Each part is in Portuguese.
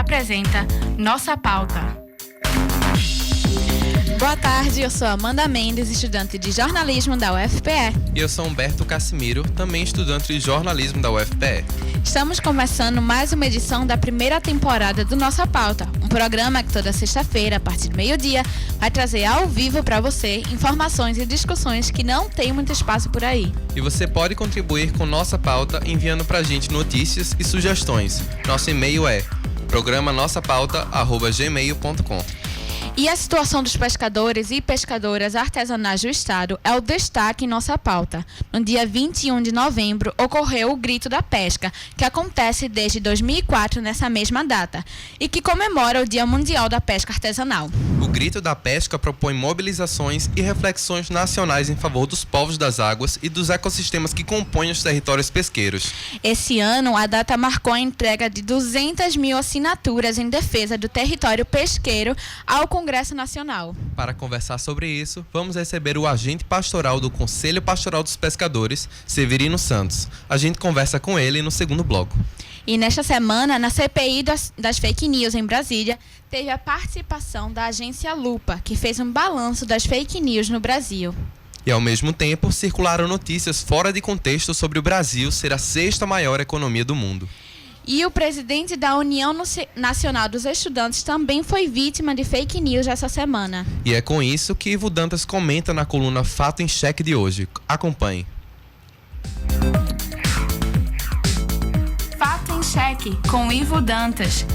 apresenta Nossa Pauta. Boa tarde, eu sou Amanda Mendes, estudante de jornalismo da UFPE. E eu sou Humberto Cassimiro, também estudante de jornalismo da UFPE. Estamos começando mais uma edição da primeira temporada do Nossa Pauta, um programa que toda sexta-feira, a partir do meio-dia, vai trazer ao vivo para você informações e discussões que não tem muito espaço por aí. E você pode contribuir com Nossa Pauta enviando pra gente notícias e sugestões. Nosso e-mail é programa-nossapauta@gmail.com. E a situação dos pescadores e pescadoras artesanais do estado é o destaque em nossa pauta. No dia 21 de novembro ocorreu o Grito da Pesca, que acontece desde 2004 nessa mesma data, e que comemora o Dia Mundial da Pesca Artesanal. O Grito da Pesca propõe mobilizações e reflexões nacionais em favor dos povos das águas e dos ecossistemas que compõem os territórios pesqueiros. Esse ano, a data marcou a entrega de 200 mil assinaturas em defesa do território pesqueiro ao Congresso Nacional. Para conversar sobre isso, vamos receber o agente pastoral do Conselho Pastoral dos Pescadores, Severino Santos. A gente conversa com ele no segundo bloco. E nesta semana, na CPI das fake news em Brasília, teve a participação da agência Lupa, que fez um balanço das fake news no Brasil. E ao mesmo tempo, circularam notícias fora de contexto sobre o Brasil ser a sexta maior economia do mundo. E o presidente da União Nacional dos Estudantes também foi vítima de fake news essa semana. E é com isso que Ivo Dantas comenta na coluna Fato em Cheque de hoje. Acompanhe. Fato em Cheque, com Ivo Dantas.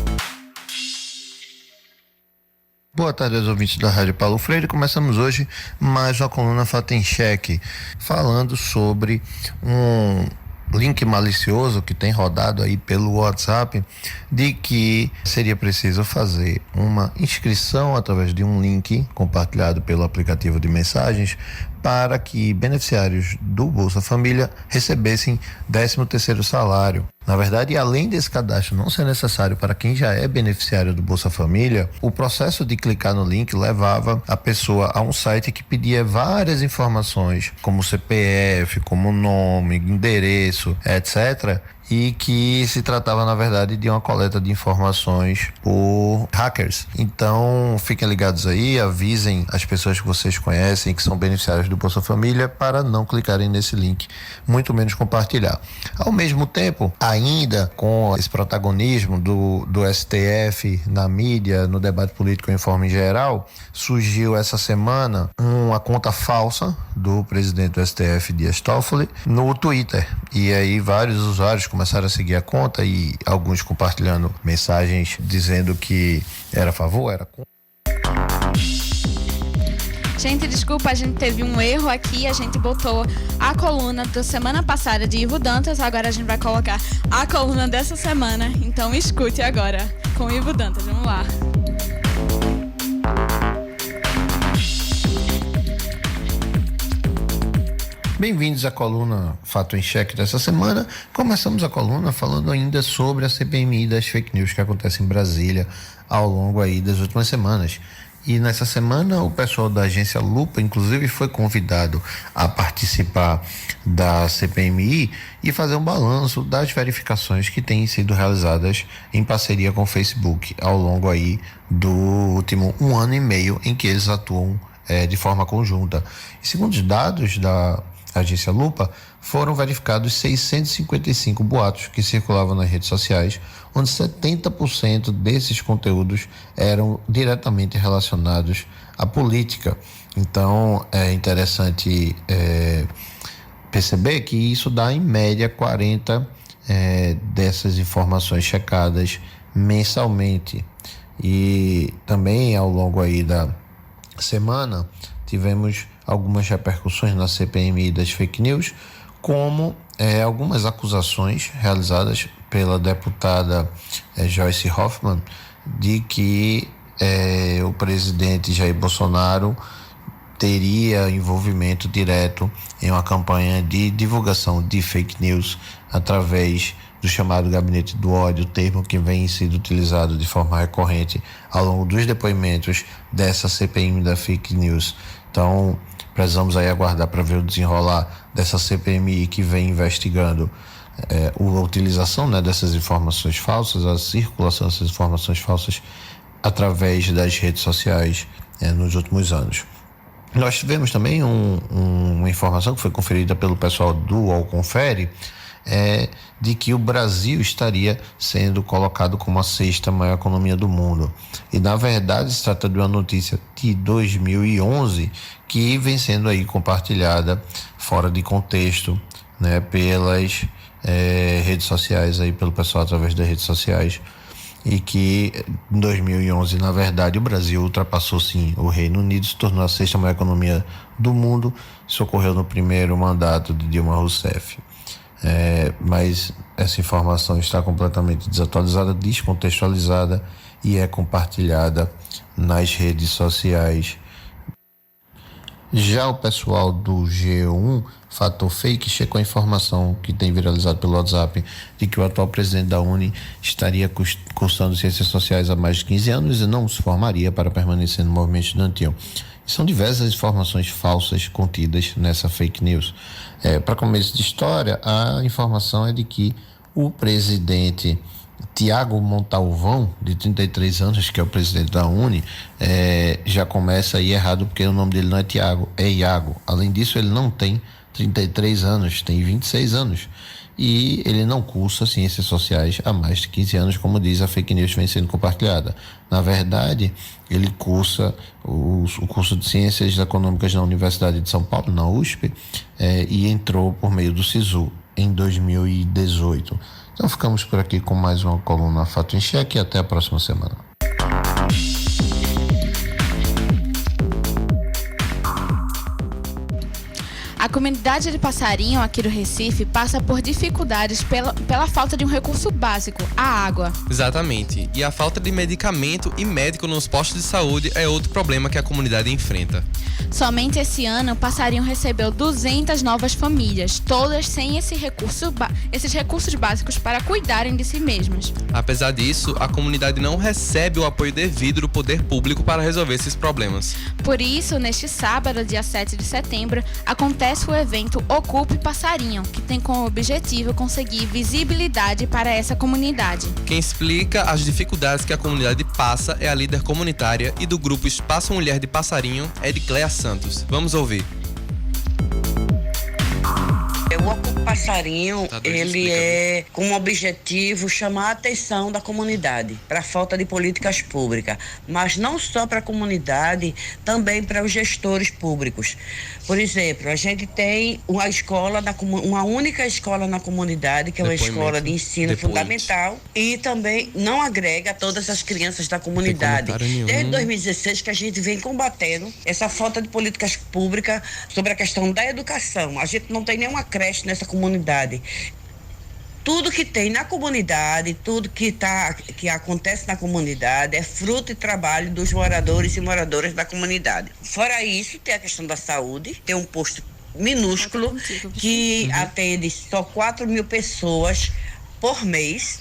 Boa tarde aos ouvintes da Rádio Paulo Freire. Começamos hoje mais uma coluna Fato em Cheque, falando sobre um link malicioso que tem rodado aí pelo WhatsApp, de que seria preciso fazer uma inscrição através de um link compartilhado pelo aplicativo de mensagens para que beneficiários do Bolsa Família recebessem 13º salário. Na verdade, além desse cadastro não ser necessário para quem já é beneficiário do Bolsa Família, o processo de clicar no link levava a pessoa a um site que pedia várias informações, como CPF, como nome, endereço, etc., e que se tratava, na verdade, de uma coleta de informações por hackers. Então, fiquem ligados aí, avisem as pessoas que vocês conhecem, que são beneficiários do Bolsa Família, para não clicarem nesse link, muito menos compartilhar. Ao mesmo tempo, ainda com esse protagonismo do STF na mídia, no debate político em forma geral, surgiu essa semana uma conta falsa do presidente do STF, Dias Toffoli, no Twitter. E aí vários usuários começaram a seguir a conta e alguns compartilhando mensagens dizendo que era a favor, era contra. Gente, desculpa, a gente teve um erro aqui, a gente botou a coluna da semana passada de Ivo Dantas, agora a gente vai colocar a coluna dessa semana, então escute agora com Ivo Dantas, vamos lá. Bem-vindos à coluna Fato em Cheque dessa semana. Começamos a coluna falando ainda sobre a CPMI das fake news que acontece em Brasília ao longo aí das últimas semanas. E nessa semana o pessoal da agência Lupa, inclusive, foi convidado a participar da CPMI e fazer um balanço das verificações que têm sido realizadas em parceria com o Facebook ao longo aí do último 1 ano e meio em que eles atuam de forma conjunta. E segundo os dados da agência Lupa, foram verificados 655 boatos que circulavam nas redes sociais, onde 70% desses conteúdos eram diretamente relacionados à política. Então, é interessante perceber que isso dá, em média, 40 dessas informações checadas mensalmente. E também, ao longo aí da semana, tivemos algumas repercussões na CPMI das fake news, como algumas acusações realizadas pela deputada Joyce Hoffmann de que o presidente Jair Bolsonaro teria envolvimento direto em uma campanha de divulgação de fake news através do chamado gabinete do ódio, termo que vem sendo utilizado de forma recorrente ao longo dos depoimentos dessa CPMI da fake news. Então, precisamos aí aguardar para ver o desenrolar dessa CPMI que vem investigando a utilização, né, dessas informações falsas, a circulação dessas informações falsas através das redes sociais nos últimos anos. Nós tivemos também uma informação que foi conferida pelo pessoal do UOL Confere, de que o Brasil estaria sendo colocado como a 6ª maior economia do mundo. E, na verdade, se trata de uma notícia de 2011 que vem sendo aí compartilhada fora de contexto, né, pelas redes sociais, aí, pelo pessoal através das redes sociais, e que em 2011, na verdade, o Brasil ultrapassou sim o Reino Unido, se tornou a 6ª maior economia do mundo. Isso ocorreu no primeiro mandato de Dilma Rousseff. Mas essa informação está completamente desatualizada, descontextualizada e é compartilhada nas redes sociais. Já o pessoal do G1 Fator Fake checou a informação que tem viralizado pelo WhatsApp de que o atual presidente da UNE estaria cursando Ciências Sociais há mais de 15 anos e não se formaria para permanecer no movimento estudantil. E são diversas informações falsas contidas nessa fake news. Para começo de história, a informação é de que o presidente Tiago Montalvão, de 33 anos, que é o presidente da UNE, já começa aí errado, porque o nome dele não é Tiago, é Iago. Além disso, ele não tem 33 anos, tem 26 anos. E ele não cursa Ciências Sociais há mais de 15 anos, como diz a fake news que vem sendo compartilhada. Na verdade, ele cursa o curso de Ciências Econômicas na Universidade de São Paulo, na USP, e entrou por meio do SISU em 2018. Então ficamos por aqui com mais uma coluna Fato em Cheque e até a próxima semana. A comunidade de Passarinho, aqui do Recife, passa por dificuldades pela falta de um recurso básico, a água. Exatamente. E a falta de medicamento e médico nos postos de saúde é outro problema que a comunidade enfrenta. Somente esse ano, o Passarinho recebeu 200 novas famílias, todas sem esses recursos básicos para cuidarem de si mesmas. Apesar disso, a comunidade não recebe o apoio devido do poder público para resolver esses problemas. Por isso, neste sábado, dia 7 de setembro, acontece o evento Ocupe Passarinho, que tem como objetivo conseguir visibilidade para essa comunidade. Quem explica as dificuldades que a comunidade passa é a líder comunitária e do grupo Espaço Mulher de Passarinho, Edicléa Santos. Vamos ouvir. O Ocupe Passarinho, ele é com o objetivo chamar a atenção da comunidade para a falta de políticas públicas, mas não só para a comunidade, também para os gestores públicos. Por exemplo, a gente tem uma única escola na comunidade, que é uma escola de ensino fundamental, e também não agrega todas as crianças da comunidade. Desde 2016 que a gente vem combatendo essa falta de políticas públicas sobre a questão da educação. A gente não tem nenhuma creche nessa comunidade. Tudo que tem na comunidade, tudo que acontece na comunidade é fruto e trabalho dos moradores e moradoras da comunidade. Fora isso, tem a questão da saúde, tem um posto minúsculo que atende só 4.000 pessoas por mês.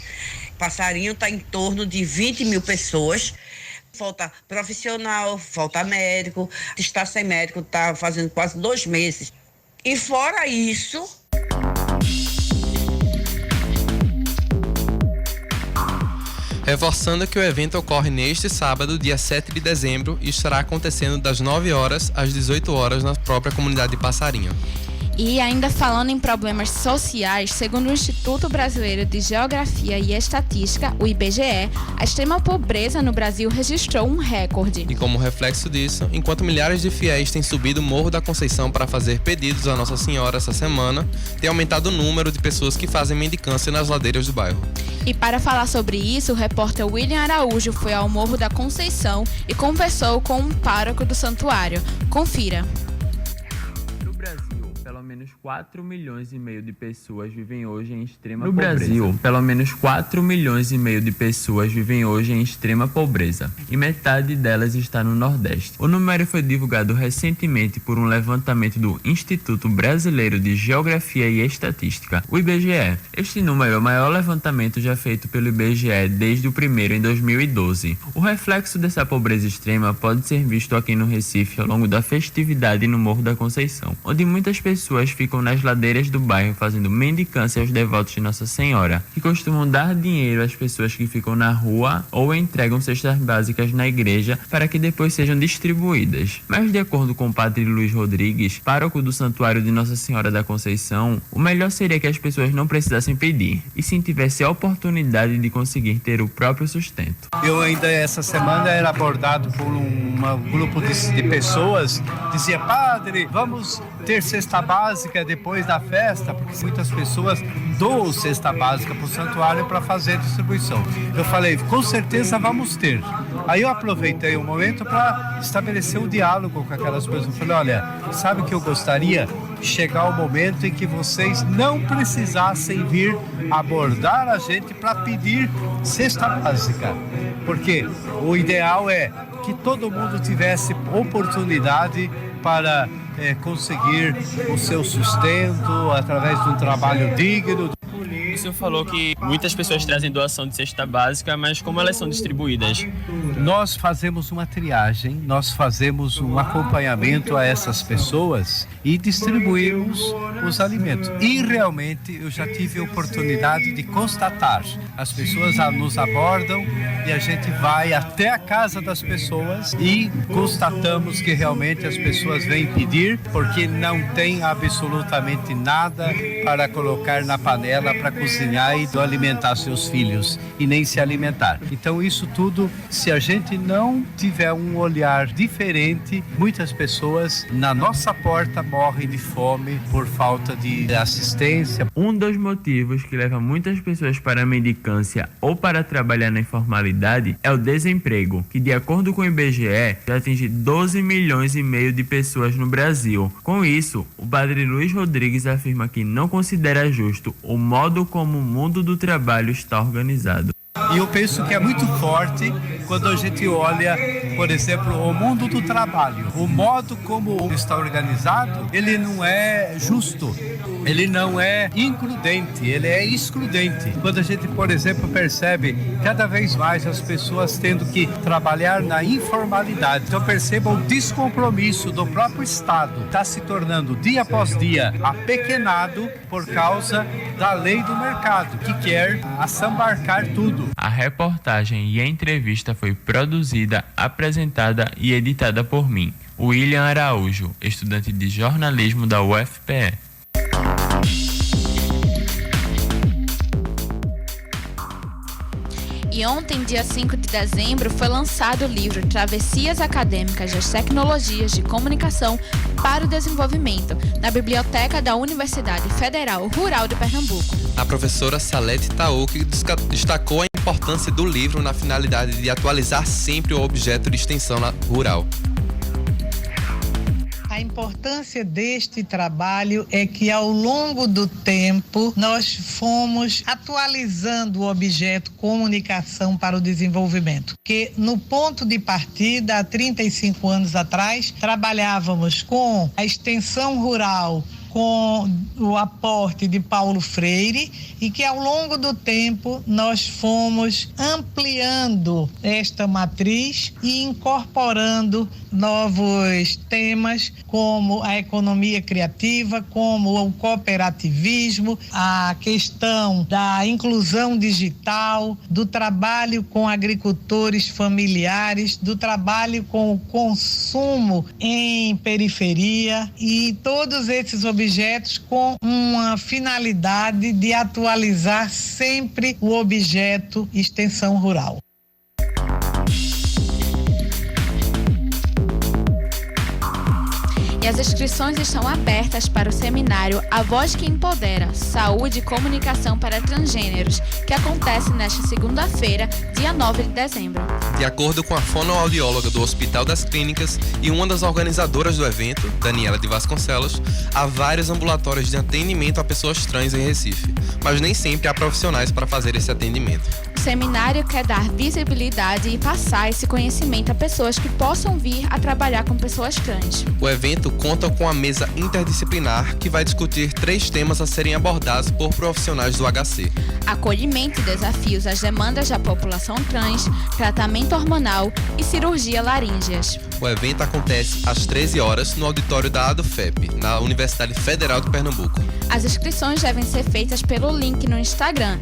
Passarinho está em torno de 20.000 pessoas. Falta profissional, falta médico, está sem médico, está fazendo quase 2 meses. E fora isso... Reforçando que o evento ocorre neste sábado, dia 7 de dezembro, e estará acontecendo das 9 horas às 18 horas na própria comunidade de Passarinho. E ainda falando em problemas sociais, segundo o Instituto Brasileiro de Geografia e Estatística, o IBGE, a extrema pobreza no Brasil registrou um recorde. E como reflexo disso, enquanto milhares de fiéis têm subido o Morro da Conceição para fazer pedidos a Nossa Senhora essa semana, tem aumentado o número de pessoas que fazem mendicância nas ladeiras do bairro. E para falar sobre isso, o repórter William Araújo foi ao Morro da Conceição e conversou com um pároco do santuário. Confira. Pelo menos 4,5 milhões de pessoas vivem hoje em extrema pobreza. No Brasil, pelo menos 4,5 milhões de pessoas vivem hoje em extrema pobreza, e metade delas está no Nordeste. O número foi divulgado recentemente por um levantamento do Instituto Brasileiro de Geografia e Estatística, o IBGE. Este número é o maior levantamento já feito pelo IBGE desde o primeiro em 2012. O reflexo dessa pobreza extrema pode ser visto aqui no Recife ao longo da festividade no Morro da Conceição, onde muitas pessoas ficam ficam nas ladeiras do bairro fazendo mendicância aos devotos de Nossa Senhora, que costumam dar dinheiro às pessoas que ficam na rua ou entregam cestas básicas na igreja para que depois sejam distribuídas. Mas de acordo com o padre Luiz Rodrigues, pároco do Santuário de Nossa Senhora da Conceição, o melhor seria que as pessoas não precisassem pedir, e sim tivesse a oportunidade de conseguir ter o próprio sustento. Eu ainda essa semana era abordado por um grupo de pessoas, dizia: padre, vamos ter cesta básica depois da festa, porque muitas pessoas doam cesta básica para o santuário para fazer a distribuição. Eu falei, com certeza vamos ter. Aí eu aproveitei o momento para estabelecer um diálogo com aquelas pessoas. Eu falei, olha, sabe que eu gostaria? Chegar o momento em que vocês não precisassem vir abordar a gente para pedir cesta básica. Porque o ideal é que todo mundo tivesse oportunidade para conseguir o seu sustento através de um trabalho digno. O senhor falou que muitas pessoas trazem doação de cesta básica, mas como elas são distribuídas? Nós fazemos uma triagem, nós fazemos um acompanhamento a essas pessoas e distribuímos os alimentos. E realmente eu já tive a oportunidade de constatar. As pessoas nos abordam e a gente vai até a casa das pessoas e constatamos que realmente as pessoas vêm pedir porque não tem absolutamente nada para colocar na panela para cozinhar e alimentar seus filhos e nem se alimentar. Então isso tudo, se a gente não tiver um olhar diferente, muitas pessoas na nossa porta morrem de fome por falta de assistência. Um dos motivos que leva muitas pessoas para a mendicância ou para trabalhar na informalidade é o desemprego, que de acordo com o IBGE já atinge 12 milhões e meio de pessoas no Brasil. Com isso, o padre Luiz Rodrigues afirma que não considera justo o modo como o mundo do trabalho está organizado. E eu penso que é muito forte quando a gente olha, por exemplo, o mundo do trabalho. O modo como está organizado, ele não é justo, ele não é includente, ele é excludente. Quando a gente, por exemplo, percebe cada vez mais as pessoas tendo que trabalhar na informalidade. Então perceba o descompromisso do próprio Estado. Está se tornando dia após dia apequenado por causa da lei do mercado, que quer assambarcar tudo. A reportagem e a entrevista foi produzida, apresentada e editada por mim, William Araújo, estudante de jornalismo da UFPE. E ontem, dia 5 de dezembro, foi lançado o livro Travessias Acadêmicas das Tecnologias de Comunicação para o Desenvolvimento, na Biblioteca da Universidade Federal Rural de Pernambuco. A professora Salete Taouque destacou a importância do livro na finalidade de atualizar sempre o objeto de extensão rural. A importância deste trabalho é que ao longo do tempo nós fomos atualizando o objeto comunicação para o desenvolvimento. Que no ponto de partida, há 35 anos atrás, trabalhávamos com a extensão rural, com o aporte de Paulo Freire e que ao longo do tempo nós fomos ampliando esta matriz e incorporando novos temas como a economia criativa, como o cooperativismo, a questão da inclusão digital, do trabalho com agricultores familiares, do trabalho com o consumo em periferia e todos esses objetos com uma finalidade de atualizar sempre o objeto extensão rural. E as inscrições estão abertas para o seminário A Voz que Empodera, Saúde e Comunicação para Transgêneros, que acontece nesta segunda-feira, dia 9 de dezembro. De acordo com a fonoaudióloga do Hospital das Clínicas e uma das organizadoras do evento, Daniela de Vasconcelos, há vários ambulatórios de atendimento a pessoas trans em Recife, mas nem sempre há profissionais para fazer esse atendimento. O seminário quer dar visibilidade e passar esse conhecimento a pessoas que possam vir a trabalhar com pessoas trans. O evento conta com a mesa interdisciplinar que vai discutir 3 temas a serem abordados por profissionais do HC. Acolhimento e desafios às demandas da população trans, tratamento hormonal e cirurgia laríngeas. O evento acontece às 13 horas no auditório da ADUFEP, na Universidade Federal de Pernambuco. As inscrições devem ser feitas pelo link no Instagram,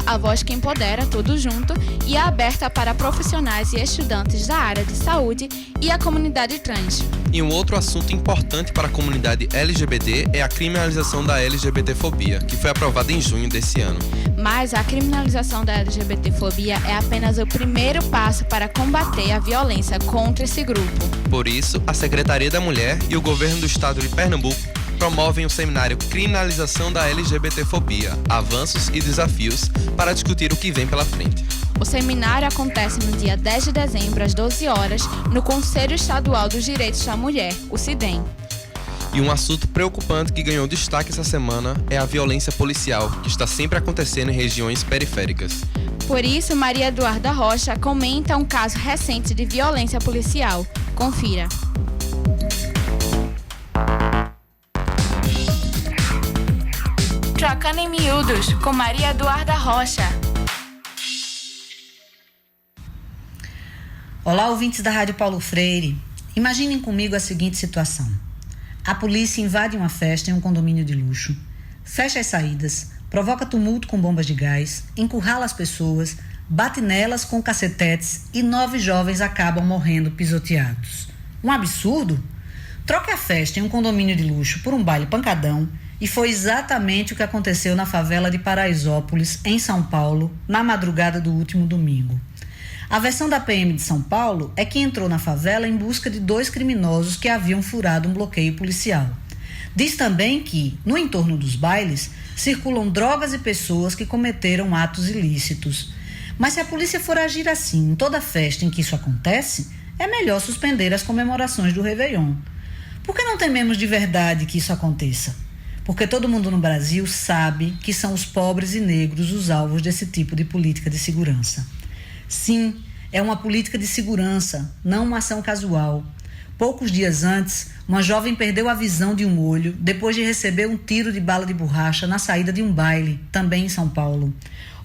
@avozquempodera, tudo junto, e é aberta para profissionais e estudantes da área de saúde e a comunidade trans. E um outro assunto importante para a comunidade LGBT é a criminalização da LGBTfobia, que foi aprovada em junho desse ano. Mas a criminalização da LGBTfobia é apenas o primeiro passo para combater a violência contra esse grupo. Por isso, a Secretaria da Mulher e o Governo do Estado de Pernambuco promovem o seminário Criminalização da LGBTfobia, Avanços e Desafios, para discutir o que vem pela frente. O seminário acontece no dia 10 de dezembro, às 12 horas, no Conselho Estadual dos Direitos da Mulher, o CIDEM. E um assunto preocupante que ganhou destaque essa semana é a violência policial, que está sempre acontecendo em regiões periféricas. Por isso, Maria Eduarda Rocha comenta um caso recente de violência policial. Confira. Trocando em Miúdos, com Maria Eduarda Rocha. Olá, ouvintes da Rádio Paulo Freire. Imaginem comigo a seguinte situação. A polícia invade uma festa em um condomínio de luxo, fecha as saídas, provoca tumulto com bombas de gás, encurrala as pessoas, bate nelas com cacetetes e 9 jovens acabam morrendo pisoteados. Um absurdo? Troque a festa em um condomínio de luxo por um baile pancadão e foi exatamente o que aconteceu na favela de Paraisópolis, em São Paulo, na madrugada do último domingo. A versão da PM de São Paulo é que entrou na favela em busca de 2 criminosos que haviam furado um bloqueio policial. Diz também que, no entorno dos bailes, circulam drogas e pessoas que cometeram atos ilícitos. Mas se a polícia for agir assim em toda festa em que isso acontece, é melhor suspender as comemorações do Réveillon. Por que não tememos de verdade que isso aconteça? Porque todo mundo no Brasil sabe que são os pobres e negros os alvos desse tipo de política de segurança. Sim, é uma política de segurança, não uma ação casual. Poucos dias antes, uma jovem perdeu a visão de um olho depois de receber um tiro de bala de borracha na saída de um baile, também em São Paulo.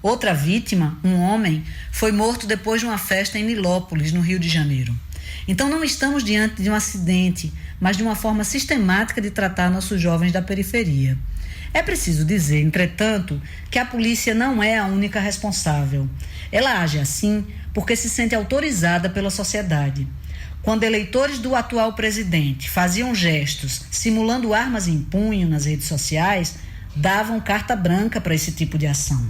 Outra vítima, um homem, foi morto depois de uma festa em Nilópolis, no Rio de Janeiro. Então não estamos diante de um acidente, mas de uma forma sistemática de tratar nossos jovens da periferia. É preciso dizer, entretanto, que a polícia não é a única responsável. Ela age assim porque se sente autorizada pela sociedade. Quando eleitores do atual presidente faziam gestos simulando armas em punho nas redes sociais, davam carta branca para esse tipo de ação.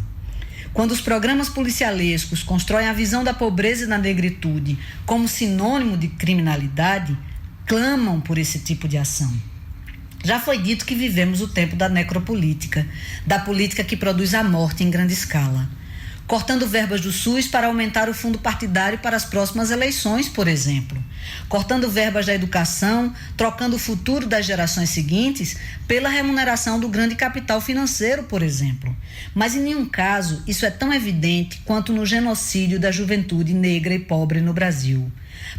Quando os programas policialescos constroem a visão da pobreza e da negritude como sinônimo de criminalidade, clamam por esse tipo de ação. Já foi dito que vivemos o tempo da necropolítica, da política que produz a morte em grande escala. Cortando verbas do SUS para aumentar o fundo partidário para as próximas eleições, por exemplo. Cortando verbas da educação, trocando o futuro das gerações seguintes pela remuneração do grande capital financeiro, por exemplo. Mas em nenhum caso isso é tão evidente quanto no genocídio da juventude negra e pobre no Brasil.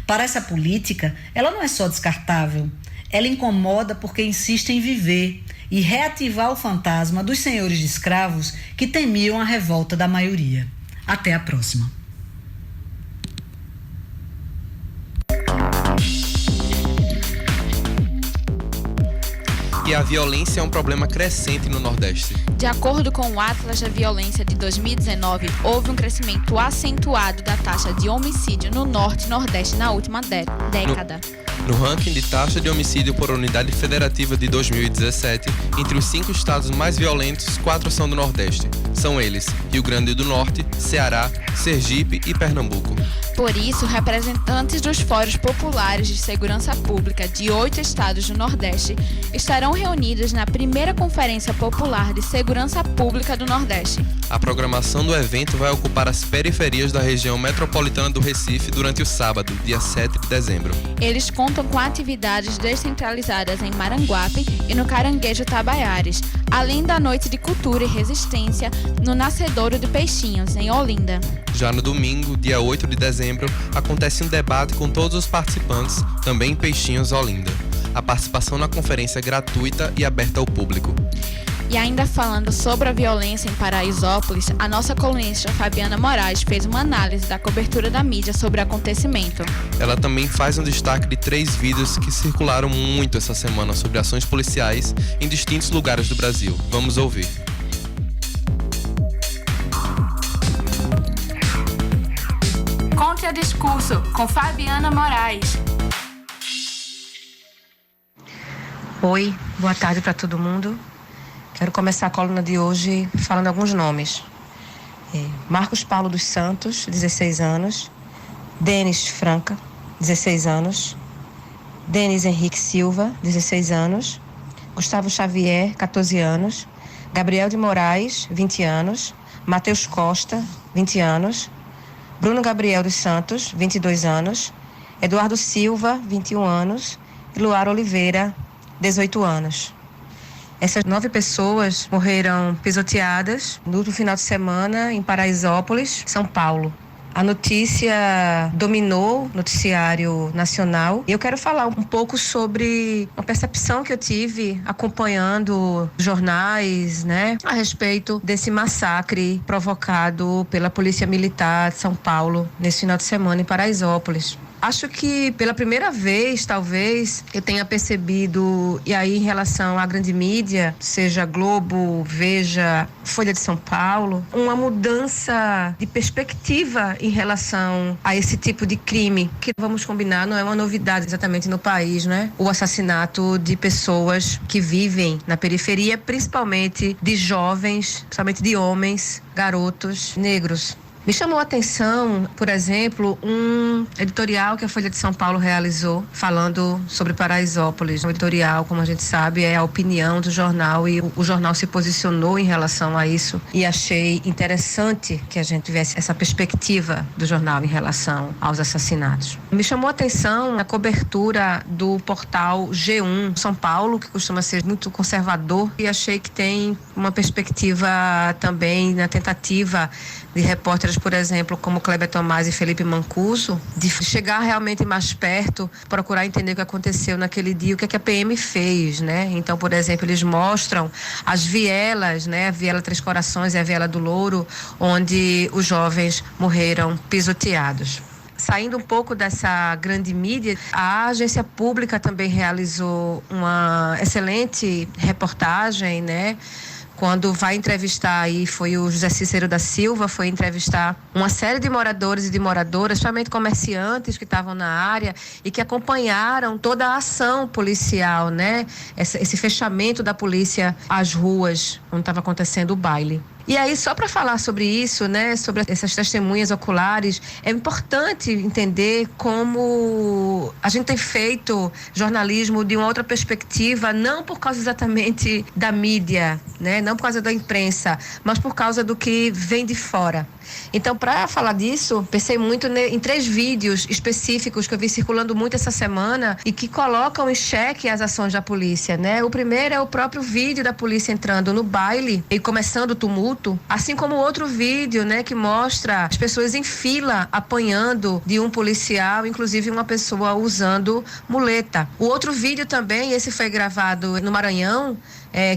Para essa política, ela não é só descartável. Ela incomoda porque insiste em viver e reativar o fantasma dos senhores de escravos que temiam a revolta da maioria. Até a próxima. E a violência é um problema crescente no Nordeste. De acordo com o Atlas da Violência de 2019, houve um crescimento acentuado da taxa de homicídio no Norte e Nordeste na última década. No ranking de taxa de homicídio por unidade federativa de 2017, entre os 5 estados mais violentos, 4 são do Nordeste. São eles: Rio Grande do Norte, Ceará, Sergipe e Pernambuco. Por isso, representantes dos fóruns populares de segurança pública de 8 estados do Nordeste estarão reunidos na primeira Conferência Popular de Segurança Pública do Nordeste. A programação do evento vai ocupar as periferias da região metropolitana do Recife durante o sábado, dia 7 de dezembro. Eles contam com atividades descentralizadas em Maranguape e no Caranguejo Tabaiares, além da noite de cultura e resistência no Nascedouro de Peixinhos, em Olinda. Já no domingo, dia 8 de dezembro, acontece um debate com todos os participantes, também em Peixinhos, Olinda. A participação na conferência é gratuita e aberta ao público. E ainda falando sobre a violência em Paraisópolis, a nossa colunista Fabiana Moraes fez uma análise da cobertura da mídia sobre o acontecimento. Ela também faz um destaque de 3 vídeos que circularam muito essa semana sobre ações policiais em distintos lugares do Brasil. Vamos ouvir. Contra Discurso, com Fabiana Moraes. Oi, boa tarde para todo mundo. Quero começar a coluna de hoje falando alguns nomes. Marcos Paulo dos Santos, 16 anos. Denis Franca, 16 anos. Denis Henrique Silva, 16 anos. Gustavo Xavier, 14 anos. Gabriel de Moraes, 20 anos. Matheus Costa, 20 anos. Bruno Gabriel dos Santos, 22 anos. Eduardo Silva, 21 anos. E Luara Oliveira, 18 anos. Essas 9 pessoas morreram pisoteadas no final de semana em Paraisópolis, São Paulo. A notícia dominou o noticiário nacional e eu quero falar um pouco sobre uma percepção que eu tive acompanhando jornais, a respeito desse massacre provocado pela Polícia Militar de São Paulo nesse final de semana em Paraisópolis. Acho que pela primeira vez, talvez, eu tenha percebido, e aí em relação à grande mídia, seja Globo, Veja, Folha de São Paulo, uma mudança de perspectiva em relação a esse tipo de crime, que vamos combinar, não é uma novidade exatamente no país, O assassinato de pessoas que vivem na periferia, principalmente de jovens, principalmente de homens, garotos negros. Me chamou a atenção, por exemplo, um editorial que a Folha de São Paulo realizou falando sobre Paraisópolis. O editorial, como a gente sabe, é a opinião do jornal e o jornal se posicionou em relação a isso e achei interessante que a gente tivesse essa perspectiva do jornal em relação aos assassinatos. Me chamou a atenção a cobertura do portal G1 São Paulo, que costuma ser muito conservador, e achei que tem uma perspectiva também na tentativa de repórteres, por exemplo, como Kleber Tomás e Felipe Mancuso, de chegar realmente mais perto, procurar entender o que aconteceu naquele dia, o que a PM fez, Então, por exemplo, eles mostram as vielas, a Viela Três Corações e a Viela do Louro, onde os jovens morreram pisoteados. Saindo um pouco dessa grande mídia, a agência pública também realizou uma excelente reportagem, Quando vai entrevistar, aí foi o José Cícero da Silva, foi entrevistar uma série de moradores e de moradoras, principalmente comerciantes que estavam na área e que acompanharam toda a ação policial, Esse fechamento da polícia às ruas, onde estava acontecendo o baile. E aí, só para falar sobre isso, sobre essas testemunhas oculares, é importante entender como a gente tem feito jornalismo de uma outra perspectiva, não por causa exatamente da mídia, não por causa da imprensa, mas por causa do que vem de fora. Então, para falar disso, pensei muito em 3 vídeos específicos que eu vi circulando muito essa semana e que colocam em xeque as ações da polícia, O primeiro é o próprio vídeo da polícia entrando no baile e começando o tumulto, assim como outro vídeo, que mostra as pessoas em fila apanhando de um policial, inclusive uma pessoa usando muleta. O outro vídeo também, esse foi gravado no Maranhão,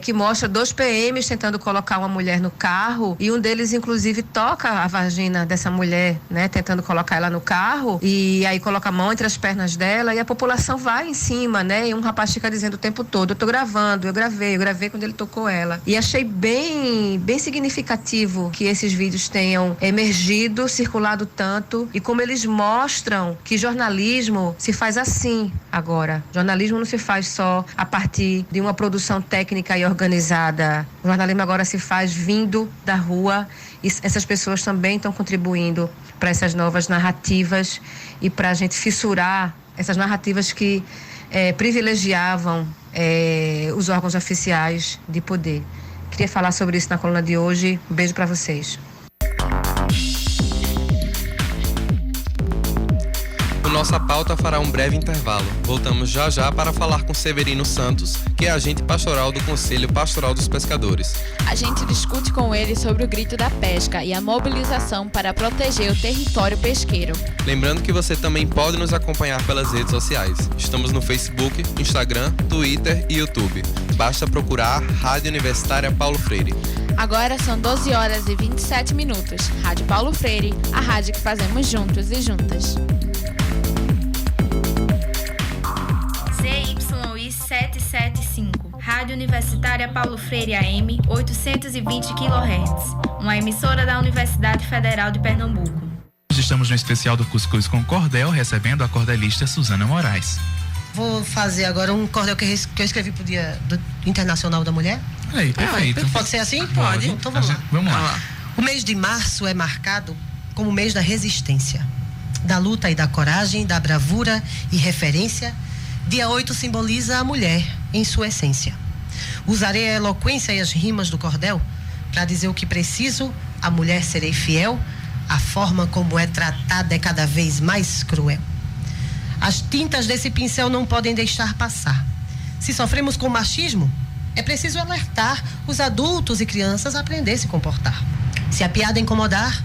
que mostra 2 PMs tentando colocar uma mulher no carro e um deles, inclusive, toca a vagina dessa mulher, tentando colocar ela no carro e aí coloca a mão entre as pernas dela e a população vai em cima, E um rapaz fica dizendo o tempo todo, eu tô gravando, eu gravei quando ele tocou ela. E achei bem significativo que esses vídeos tenham emergido, circulado tanto e como eles mostram que jornalismo se faz assim agora. Jornalismo não se faz só a partir de uma produção técnica e organizada. O jornalismo agora se faz vindo da rua e essas pessoas também estão contribuindo para essas novas narrativas e para a gente fissurar essas narrativas que privilegiavam os órgãos oficiais de poder. Queria falar sobre isso na coluna de hoje. Um beijo para vocês. O Nossa Pauta fará um breve intervalo. Voltamos já já para falar com Severino Santos, que é agente pastoral do Conselho Pastoral dos Pescadores. A gente discute com ele sobre o grito da pesca e a mobilização para proteger o território pesqueiro. Lembrando que você também pode nos acompanhar pelas redes sociais. Estamos no Facebook, Instagram, Twitter e YouTube. Basta procurar Rádio Universitária Paulo Freire. Agora são 12 horas e 27 minutos. Rádio Paulo Freire, a rádio que fazemos juntos e juntas. CYI 775, Rádio Universitária Paulo Freire AM, 820 kHz, uma emissora da Universidade Federal de Pernambuco. Estamos no especial do Cuscuz com Cordel, recebendo a cordelista Suzana Moraes. Vou fazer agora um cordel que eu escrevi pro Dia Internacional da Mulher. Aí, perfeito. Pode ser assim? Pode. Então vamos lá. Vamos lá. O mês de março é marcado como o mês da resistência, da luta e da coragem, da bravura e referência. Dia 8 simboliza a mulher em sua essência. Usarei a eloquência e as rimas do cordel para dizer o que preciso, a mulher serei fiel, a forma como é tratada é cada vez mais cruel. As tintas desse pincel não podem deixar passar. Se sofremos com machismo, é preciso alertar os adultos e crianças a aprender a se comportar. Se a piada incomodar,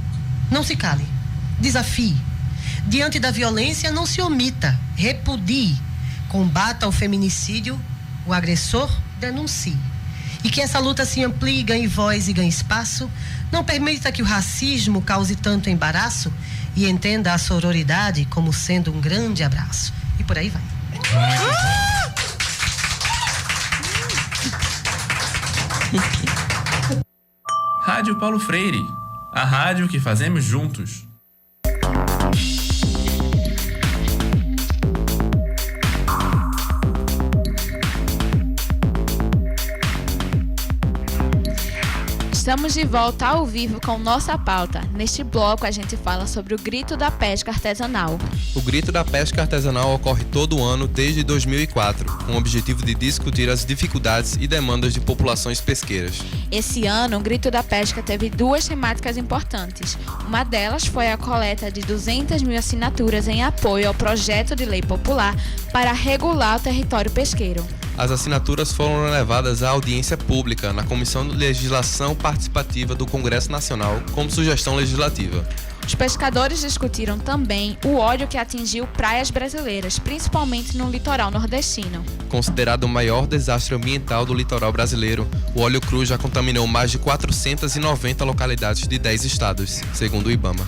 não se cale, desafie. Diante da violência, não se omita, repudie. Combata o feminicídio, o agressor denuncie. E que essa luta se amplie, ganhe voz e ganhe espaço. Não permita que o racismo cause tanto embaraço e entenda a sororidade como sendo um grande abraço. E por aí vai. Rádio Paulo Freire, a rádio que fazemos juntos. Estamos de volta ao vivo com Nossa Pauta. Neste bloco, a gente fala sobre o Grito da Pesca Artesanal. O Grito da Pesca Artesanal ocorre todo ano desde 2004, com o objetivo de discutir as dificuldades e demandas de populações pesqueiras. Esse ano, o Grito da Pesca teve duas temáticas importantes. Uma delas foi a coleta de 200 mil assinaturas em apoio ao projeto de lei popular para regular o território pesqueiro. As assinaturas foram levadas à audiência pública na Comissão de Legislação Participativa do Congresso Nacional como sugestão legislativa. Os pescadores discutiram também o óleo que atingiu praias brasileiras, principalmente no litoral nordestino. Considerado o maior desastre ambiental do litoral brasileiro, o óleo cru já contaminou mais de 490 localidades de 10 estados, segundo o IBAMA.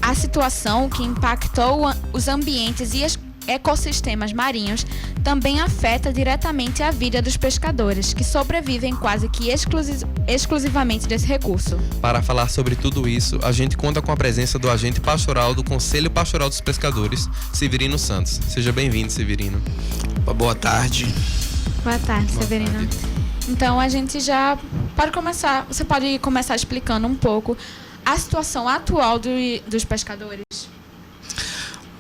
A situação que impactou os ambientes e as ecossistemas marinhos também afeta diretamente a vida dos pescadores, que sobrevivem quase que exclusivamente desse recurso. Para falar sobre tudo isso, a gente conta com a presença do agente pastoral do Conselho Pastoral dos Pescadores, Severino Santos. Seja bem-vindo, Severino. Boa tarde. Boa tarde, Severino. Então, a gente já pode começar. Você pode começar explicando um pouco a situação atual dos pescadores?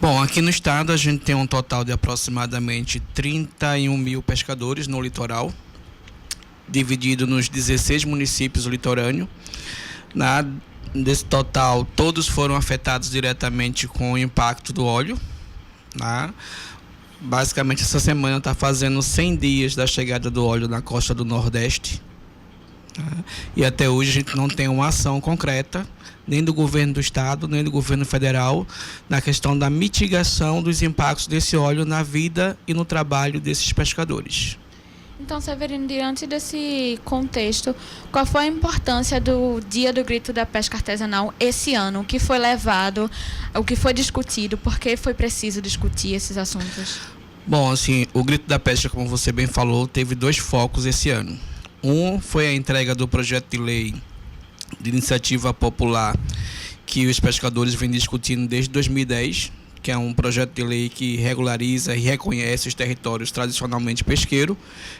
Bom, aqui no estado a gente tem um total de aproximadamente 31 mil pescadores no litoral, dividido nos 16 municípios litorâneos. Desse total, todos foram afetados diretamente com o impacto do óleo. Basicamente, essa semana está fazendo 100 dias da chegada do óleo na costa do Nordeste. E até hoje a gente não tem uma ação concreta, nem do governo do estado, nem do governo federal, na questão da mitigação dos impactos desse óleo na vida e no trabalho desses pescadores. Então, Severino, diante desse contexto, qual foi a importância do Dia do Grito da Pesca Artesanal esse ano? O que foi levado, o que foi discutido, por que foi preciso discutir esses assuntos? Bom, assim, o Grito da Pesca, como você bem falou, teve dois focos esse ano. Um foi a entrega do projeto de lei de iniciativa popular que os pescadores vêm discutindo desde 2010, que é um projeto de lei que regulariza e reconhece os territórios tradicionalmente pesqueiros,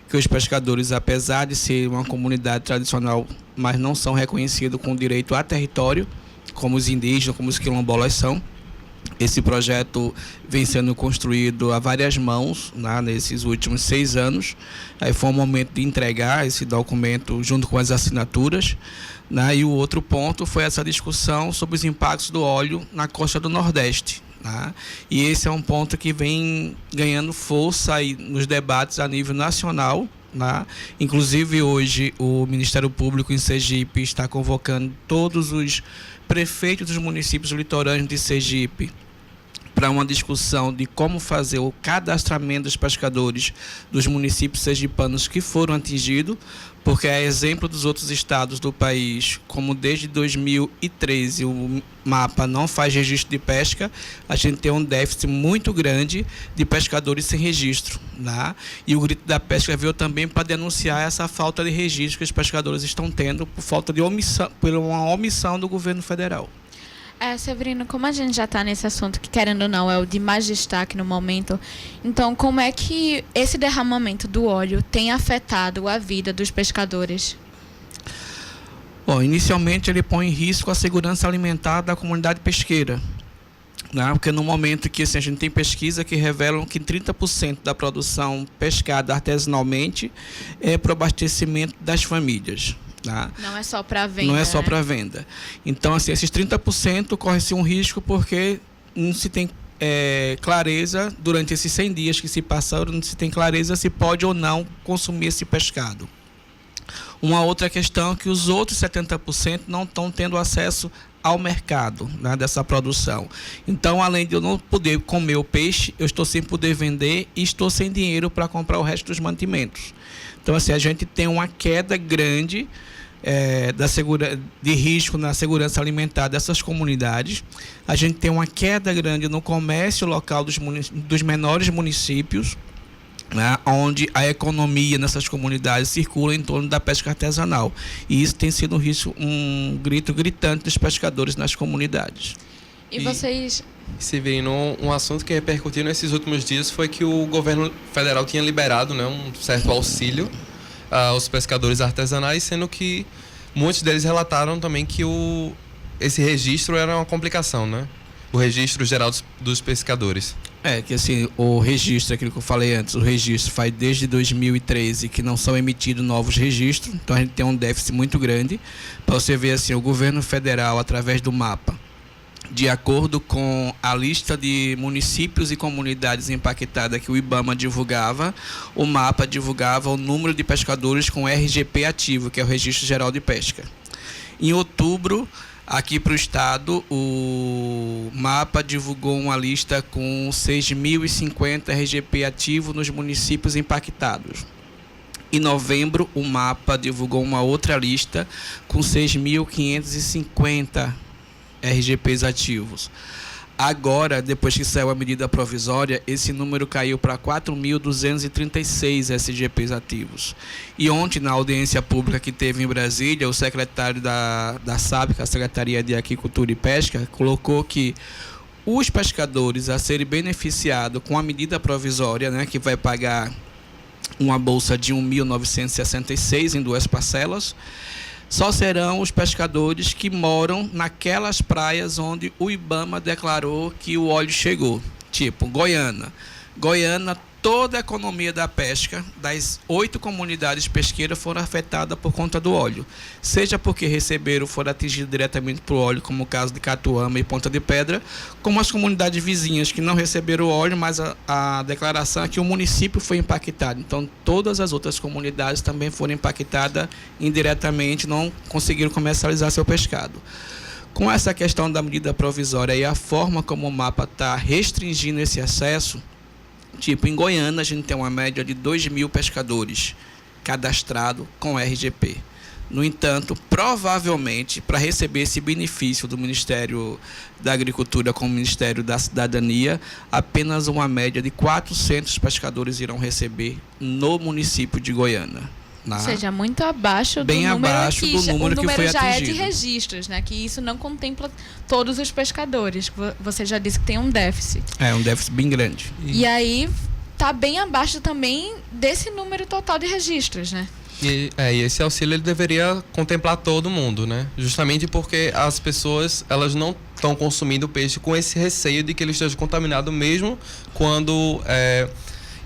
que os pescadores, apesar de ser uma comunidade tradicional, mas não são reconhecidos com direito a território, como os indígenas, como os quilombolas são. Esse projeto vem sendo construído a várias mãos, né, nesses últimos 6 anos. Aí foi um momento de entregar esse documento junto com as assinaturas, né, e o outro ponto foi essa discussão sobre os impactos do óleo na costa do Nordeste. Né, e esse é um ponto que vem ganhando força aí nos debates a nível nacional. Né? Inclusive hoje o Ministério Público em Sergipe está convocando todos os prefeitos dos municípios litorâneos de Sergipe para uma discussão de como fazer o cadastramento dos pescadores dos municípios sergipanos que foram atingidos, porque é exemplo dos outros estados do país, como desde 2013 o mapa não faz registro de pesca, a gente tem um déficit muito grande de pescadores sem registro. Né? E o Grito da Pesca veio também para denunciar essa falta de registro que os pescadores estão tendo por falta de omissão, por uma omissão do governo federal. Severino, como a gente já está nesse assunto, que querendo ou não é o de mais destaque no momento, então como é que esse derramamento do óleo tem afetado a vida dos pescadores? Bom, inicialmente ele põe em risco a segurança alimentar da comunidade pesqueira, né? Porque no momento que assim, a gente tem pesquisa que revelam que 30% da produção pescada artesanalmente é para o abastecimento das famílias. Tá? Não é só para venda. Não é só para venda. Então, assim, esses 30% corre-se um risco porque não se tem clareza durante esses 100 dias que se passaram, não se tem clareza se pode ou não consumir esse pescado. Uma outra questão é que os outros 70% não estão tendo acesso ao mercado, né, dessa produção. Então, além de eu não poder comer o peixe, eu estou sem poder vender e estou sem dinheiro para comprar o resto dos mantimentos. Então, assim, a gente tem uma queda grande de risco na segurança alimentar dessas comunidades. A gente tem uma queda grande no comércio local dos menores municípios, né, onde a economia nessas comunidades circula em torno da pesca artesanal. E isso tem sido um grito gritante dos pescadores nas comunidades. E vocês... Severino, um assunto que repercutiu nesses últimos dias foi que o governo federal tinha liberado, né, um certo auxílio aos pescadores artesanais, sendo que muitos deles relataram também que esse registro era uma complicação, né? O registro geral dos pescadores. Que assim, o registro, aquilo que eu falei antes, o registro faz desde 2013 que não são emitidos novos registros, então a gente tem um déficit muito grande. Para você ver assim, o governo federal, através do mapa, de acordo com a lista de municípios e comunidades impactadas que o IBAMA divulgava, o mapa divulgava o número de pescadores com RGP ativo, que é o Registro Geral de Pesca. Em outubro, aqui para o estado, o mapa divulgou uma lista com 6.050 RGP ativo nos municípios impactados. Em novembro, o mapa divulgou uma outra lista com 6.550 RGPs ativos. Agora, depois que saiu a medida provisória, esse número caiu para 4.236 SGPs ativos. E ontem, na audiência pública que teve em Brasília, o secretário da SAB, que é a Secretaria de Aquicultura e Pesca, colocou que os pescadores a serem beneficiados com a medida provisória, né, que vai pagar uma bolsa de 1.966 em 2 parcelas, só serão os pescadores que moram naquelas praias onde o IBAMA declarou que o óleo chegou. Tipo, Goiânia. Goiânia, toda a economia da pesca, das 8 comunidades pesqueiras foram afetadas por conta do óleo. Seja porque foram atingidos diretamente por óleo, como o caso de Catuama e Ponta de Pedra, como as comunidades vizinhas que não receberam óleo, mas a declaração é que o município foi impactado. Então, todas as outras comunidades também foram impactadas indiretamente, não conseguiram comercializar seu pescado. Com essa questão da medida provisória e a forma como o mapa está restringindo esse acesso, tipo, em Goiânia, a gente tem uma média de 2.000 pescadores cadastrados com RGP. No entanto, provavelmente, para receber esse benefício do Ministério da Agricultura com o Ministério da Cidadania, apenas uma média de 400 pescadores irão receber no município de Goiânia. Ou seja, muito abaixo do bem número abaixo que do número que foi já atingido. é de registros, né? Que isso não contempla todos os pescadores. Você já disse que tem um déficit. É, um déficit bem grande. E aí está bem abaixo também desse número total de registros, né? E esse auxílio ele deveria contemplar todo mundo, né? Justamente porque as pessoas elas não estão consumindo o peixe com esse receio de que ele esteja contaminado, mesmo quando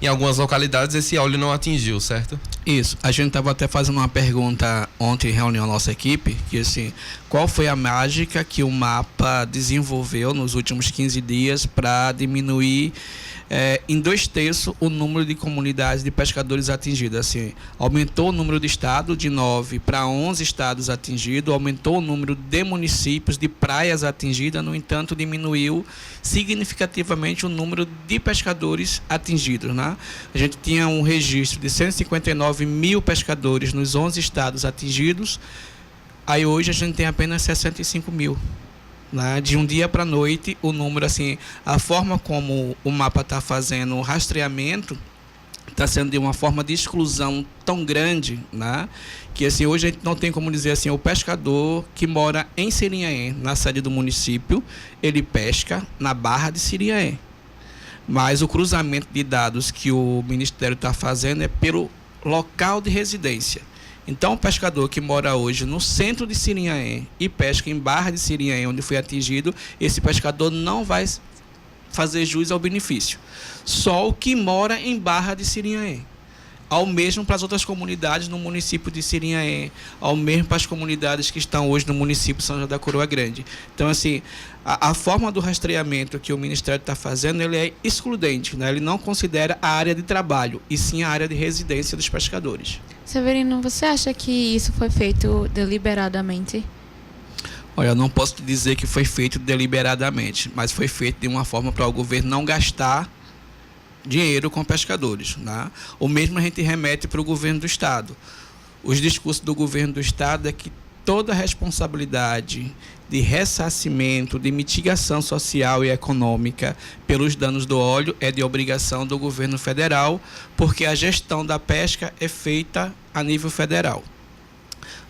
em algumas localidades esse óleo não atingiu, certo? Isso. A gente estava até fazendo uma pergunta ontem em reunião a nossa equipe, que assim, qual foi a mágica que o MAPA desenvolveu nos últimos 15 dias para diminuir em 2/3 o número de comunidades de pescadores atingidas. Assim, aumentou o número de estados de 9 para 11 estados atingidos, aumentou o número de municípios de praias atingidas, no entanto diminuiu significativamente o número de pescadores atingidos, né? A gente tinha um registro de 159 mil pescadores nos 11 estados atingidos, aí hoje a gente tem apenas 65 mil. Né? De um dia para a noite, o número, assim, a forma como o MAPA está fazendo o rastreamento está sendo de uma forma de exclusão tão grande, né? Que assim, hoje a gente não tem como dizer assim, o pescador que mora em Sirinhaém, na sede do município, ele pesca na Barra de Sirinhaém. Mas o cruzamento de dados que o Ministério está fazendo é pelo local de residência. Então, o pescador que mora hoje no centro de Sirinhaém e pesca em Barra de Sirinhaém, onde foi atingido, esse pescador não vai fazer jus ao benefício. Só o que mora em Barra de Sirinhaém. Ao mesmo para as outras comunidades no município de Sirinhaém, ao mesmo para as comunidades que estão hoje no município de São João da Coroa Grande. Então, assim, a forma do rastreamento que o Ministério está fazendo, ele é excludente, né? Ele não considera a área de trabalho, e sim a área de residência dos pescadores. Severino, você acha que isso foi feito deliberadamente? Olha, eu não posso te dizer que foi feito deliberadamente, mas foi feito de uma forma para o governo não gastar dinheiro com pescadores, né? O mesmo a gente remete para o governo do estado. Os discursos do governo do estado é que toda a responsabilidade de ressarcimento, de mitigação social e econômica pelos danos do óleo é de obrigação do governo federal, porque a gestão da pesca é feita a nível federal.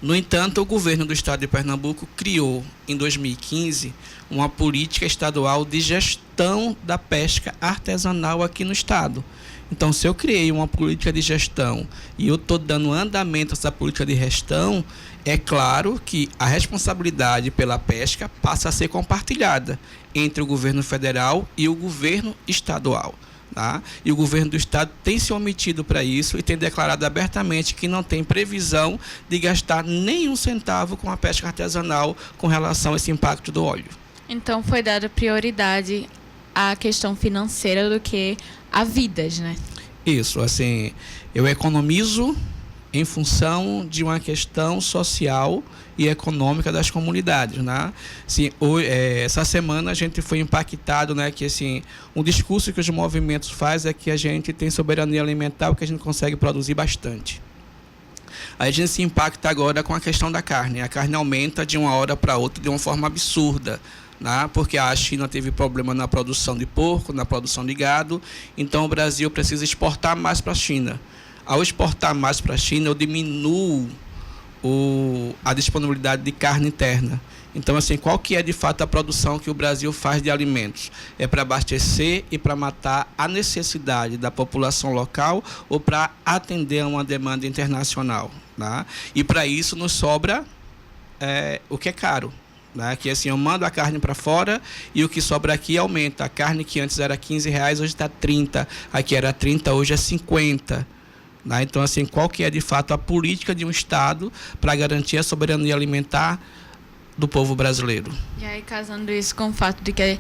No entanto, o governo do estado de Pernambuco criou, em 2015, uma política estadual de gestão da pesca artesanal aqui no estado. Então, se eu criei uma política de gestão e eu estou dando andamento a essa política de gestão, é claro que a responsabilidade pela pesca passa a ser compartilhada entre o governo federal e o governo estadual. Tá? E o governo do estado tem se omitido para isso e tem declarado abertamente que não tem previsão de gastar nenhum centavo com a pesca artesanal com relação a esse impacto do óleo. Então foi dada prioridade à questão financeira do que a vidas, né? Isso, assim, eu economizo em função de uma questão social e econômica das comunidades, né? Assim, essa semana a gente foi impactado, né, que assim, um discurso que os movimentos fazem é que a gente tem soberania alimentar, porque a gente consegue produzir bastante. A gente se impacta agora com a questão da carne. A carne aumenta de uma hora para outra de uma forma absurda, né? Porque a China teve problema na produção de porco, na produção de gado, então o Brasil precisa exportar mais para a China. Ao exportar mais para a China, eu diminuo a disponibilidade de carne interna. Então, assim, qual que é de fato a produção que o Brasil faz de alimentos? É para abastecer e para matar a necessidade da população local ou para atender a uma demanda internacional, né? E para isso nos sobra o que é caro, né? Que assim, eu mando a carne para fora e o que sobra aqui aumenta. A carne que antes era R$15, hoje está 30. Aqui era 30, hoje é 50. Né? Então, assim, qual que é de fato a política de um Estado para garantir a soberania alimentar do povo brasileiro? E aí, casando isso com o fato de que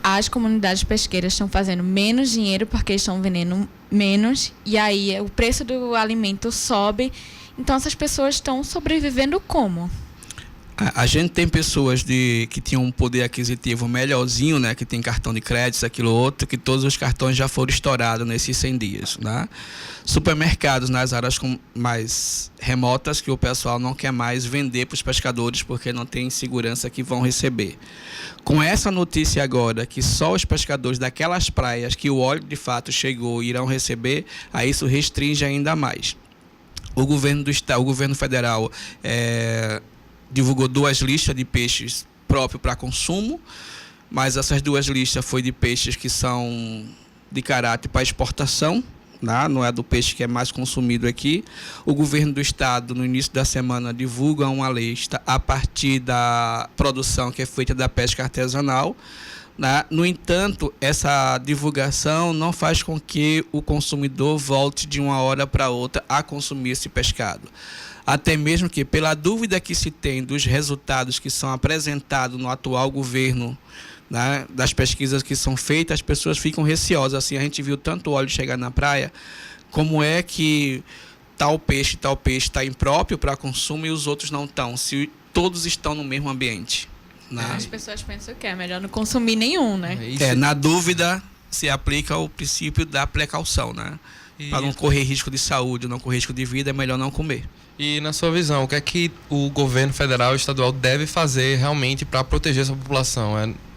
as comunidades pesqueiras estão fazendo menos dinheiro porque estão vendendo menos, e aí o preço do alimento sobe, então essas pessoas estão sobrevivendo como? A gente tem pessoas que tinham um poder aquisitivo melhorzinho, né, que tem cartão de crédito, aquilo outro, que todos os cartões já foram estourados nesses 100 dias. Né? Supermercados nas áreas mais remotas, que o pessoal não quer mais vender para os pescadores porque não tem segurança que vão receber. Com essa notícia agora, que só os pescadores daquelas praias que o óleo de fato chegou irão receber, aí isso restringe ainda mais. O governo do estado, o governo federal divulgou 2 listas de peixes próprios para consumo, mas essas 2 listas foi de peixes que são de caráter para exportação, não é do peixe que é mais consumido aqui. O governo do estado, no início da semana, divulga uma lista a partir da produção que é feita da pesca artesanal. No entanto, essa divulgação não faz com que o consumidor volte de uma hora para outra a consumir esse pescado. Até mesmo que, pela dúvida que se tem dos resultados que são apresentados no atual governo, das pesquisas que são feitas, as pessoas ficam receosas. Assim, a gente viu tanto óleo chegar na praia, como é que tal peixe está impróprio para consumo e os outros não estão, se todos estão no mesmo ambiente. As pessoas pensam que é melhor não consumir nenhum, né? Na dúvida, se aplica o princípio da precaução, para não correr risco de saúde, não correr risco de vida, é melhor não comer. E na sua visão, o que é que o governo federal e estadual deve fazer realmente para proteger essa população?